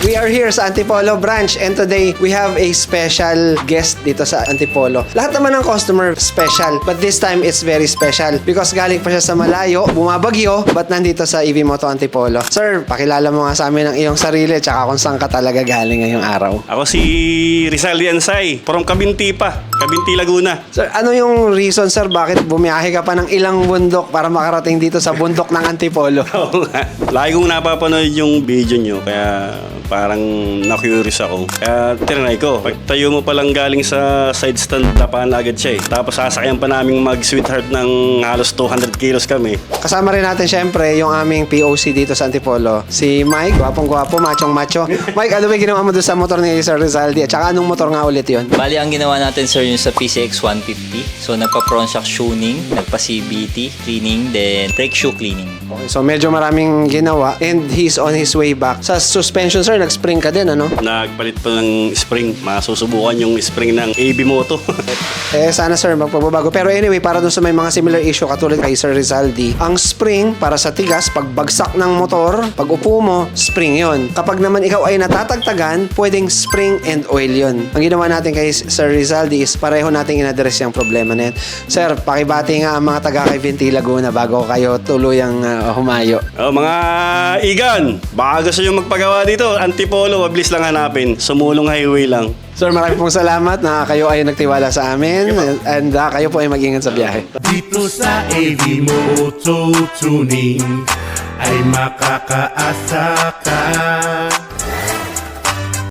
We are here sa Antipolo branch and today we have a special guest dito sa Antipolo. Lahat naman ng customer special, but this time it's very special because galing pa siya sa malayo, bumabagyo, but nandito sa EV Moto Antipolo. Sir, pakilala mo nga sa amin ang iyong sarili tsaka kung saan ka talaga galing ngayong araw. Ako si Rizal Yansay, from Cabinti pa, Cabinti, Laguna. Sir, ano yung reason sir bakit bumiyahe ka pa ng ilang bundok para makarating dito sa bundok ng Antipolo? Oo nga. Lagi kong napapanood yung video nyo, kaya parang na-curious ako. Kaya tinry ko. Pagtayo mo palang galing sa side stand, tapahan na agad siya eh. Tapos sasakyan pa namin mag-sweetheart ng halos 200 kilos kami. Kasama rin natin syempre yung aming POC dito sa Antipolo. Si Mike, gwapong-gwapo, machong-macho. Mike, ano ba yung ginawa mo doon sa motor ni Sir Rizaldi? At saka anong motor nga ulit yun? Bali, ang ginawa natin sir yung sa PCX 150. So, nagpa-front shock tuning, nagpa-CBT cleaning, then brake shoe cleaning. Okay, so medyo maraming ginawa and he's on his way back. Sa suspension sir, nag-spring ka din, ano? Nagpalit pa ng spring. Masusubukan yung spring ng AB Moto. Sana sir, magpababago. Pero anyway, para dun sa may mga similar issue katulad kay Sir Rizaldi, ang spring para sa tigas, pag bagsak ng motor, pag upo mo, spring yon. Kapag naman ikaw ay natatagtagan, pwedeng spring and oil yon. Ang ginawa natin kay Sir Rizaldi is pareho nating in-address yung problema na yan. Sir, pakibati nga ang mga taga kay Vinti Laguna bago kayo tuluyang humayo. Mga igan, baka gusto nyo magpagawa dito, Antipolo, mabilis lang hanapin. Sumulong highway lang. Sir, maraming pong salamat na kayo ay nagtiwala sa amin and kayo po ay mag-ingat sa biyahe. Dito sa EV Moto Tuning ay makakaasa ka.